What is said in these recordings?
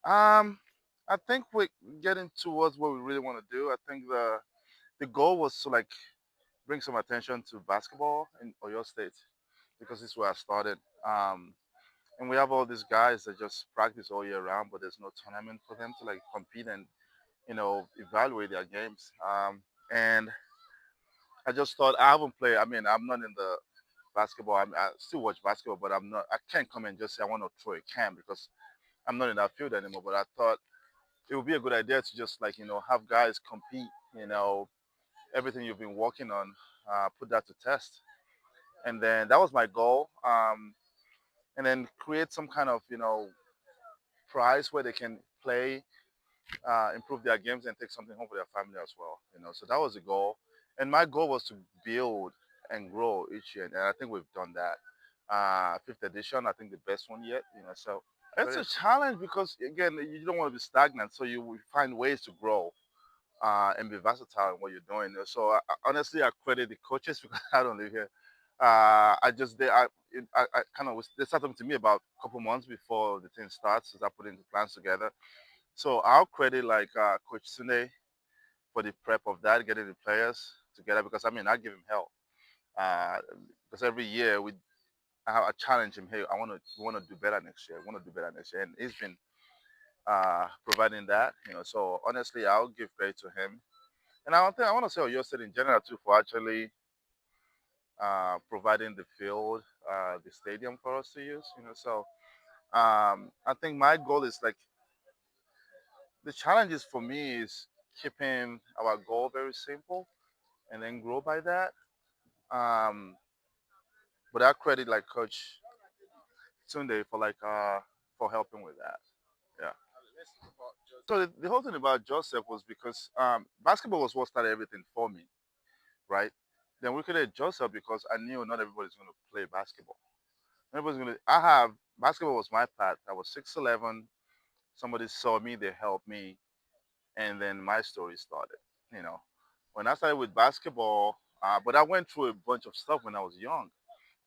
Um, I think we're getting towards what we really want to do. I think the goal was to like bring some attention to basketball in Oyo State because this is where I started. And we have all these guys that just practice all year round, but there's no tournament for them to like compete and evaluate their games. And I just thought I haven't played. I mean, I'm not in the basketball. I still watch basketball, but I'm not. I can't come and just say I want to throw a camp because I'm not in that field anymore. But I thought it would be a good idea to just like have guys compete. Everything you've been working on, put that to test. And then that was my goal. And then create some kind of prize where they can play, improve their games, and take something home for their family as well. So that was the goal. And my goal was to build and grow each year, and I think we've done that. Fifth edition, I think the best one yet. So it's a challenge because again, you don't want to be stagnant, so you will find ways to grow and be versatile in what you're doing. So honestly, I credit the coaches because I don't live here. I just they I kind of was they started to me about a couple months before the thing starts as I put into plans together. So I'll credit like Coach Sunday for the prep of that, getting the players together because I mean I give him help uh, because every year I challenge him. Hey, we want to do better next year. We want to do better next year, and he's been providing that. So honestly, I'll give credit to him. And I want to say Oyo State in general too for actually providing the field, the stadium for us to use. So I think my goal is like the challenges for me is keeping our goal very simple and then grow by that. Um, but I credit like Coach Tunde for for helping with that. Yeah. So the whole thing about Joseph was because basketball was what started everything for me, right? Then we created Joseph because I knew not everybody's going to play basketball. Everybody's going to. I have basketball was my path. I was 6'11". Somebody saw me, they helped me, and then my story started. You know, when I started with basketball, but I went through a bunch of stuff when I was young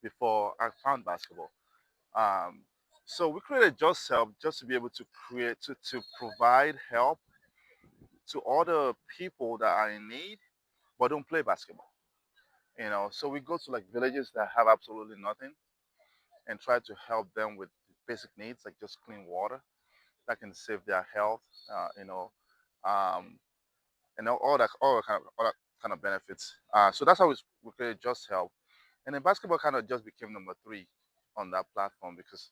before I found basketball. Um, so we created Just Help just to be able to create to provide help to other people that are in need but don't play basketball. So we go to like villages that have absolutely nothing and try to help them with basic needs like just clean water that can save their health. Um, and all that kind of benefits. So that's how we created Just Help, and then basketball kind of just became number three on that platform because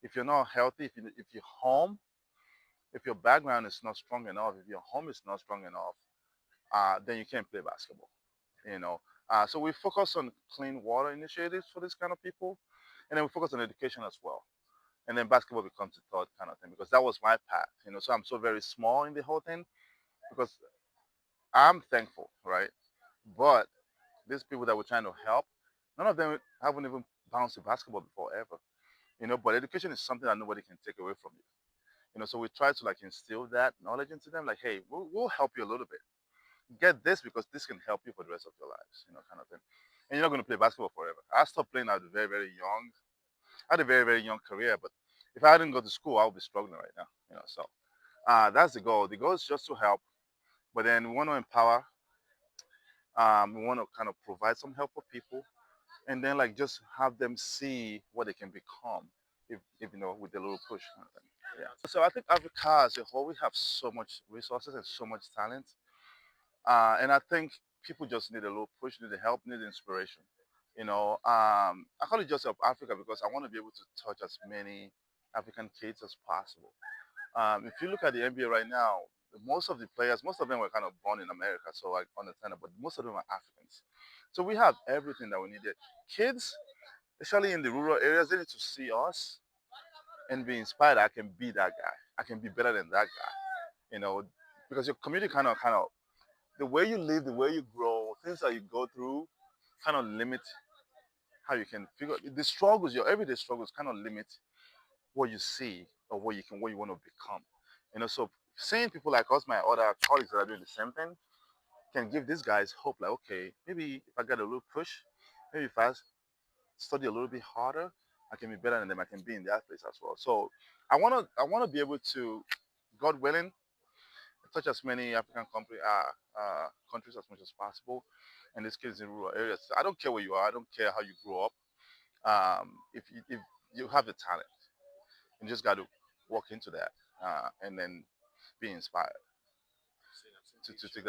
if you're not healthy, if you're home, if your background is not strong enough, if your home is not strong enough, then you can't play basketball. You know, so we focus on clean water initiatives for this kind of people, and then we focus on education as well. And then basketball becomes the third kind of thing because that was my path. So I'm so very small in the whole thing because I'm thankful, right? But these people that we're trying to help, none of them haven't even bounced to basketball before ever. But education is something that nobody can take away from you. So we try to like instill that knowledge into them, like, hey, we'll help you a little bit. Get this because this can help you for the rest of your lives, kind of thing. And you're not going to play basketball forever. I stopped playing at very, very young. I had a very, very young career, but if I didn't go to school, I would be struggling right now. So that's the goal. The goal is just to help, but then we want to empower. We want to kind of provide some help for people, and then like just have them see what they can become if with a little push kind of thing. Yeah. So I think Africa as a whole, we have so much resources and so much talent, and I think people just need a little push, need the help, need the inspiration. I call it just help Africa because I want to be able to touch as many African kids as possible. If you look at the NBA right now, most of the players, most of them were kind of born in America, so I understand it, but most of them are Africans. So we have everything that we needed. Kids, especially in the rural areas, they need to see us and be inspired. I can be that guy. I can be better than that guy. You know, because your community kind of the way you live, the way you grow, things that you go through, kind of limit how you can figure the struggles, your everyday struggles, kind of limit what you see or what you want to become. So seeing people like us, my other colleagues that are doing the same thing, can give these guys hope. Like, okay, maybe if I get a little push, maybe if I study a little bit harder, I can be better than them. I can be in that place as well. So I wanna be able to, God willing, touch as many African countries as much as possible. In this case, in rural areas. I don't care where you are. I don't care how you grow up. If you have the talent, you just got to walk into that and then be inspired to take that.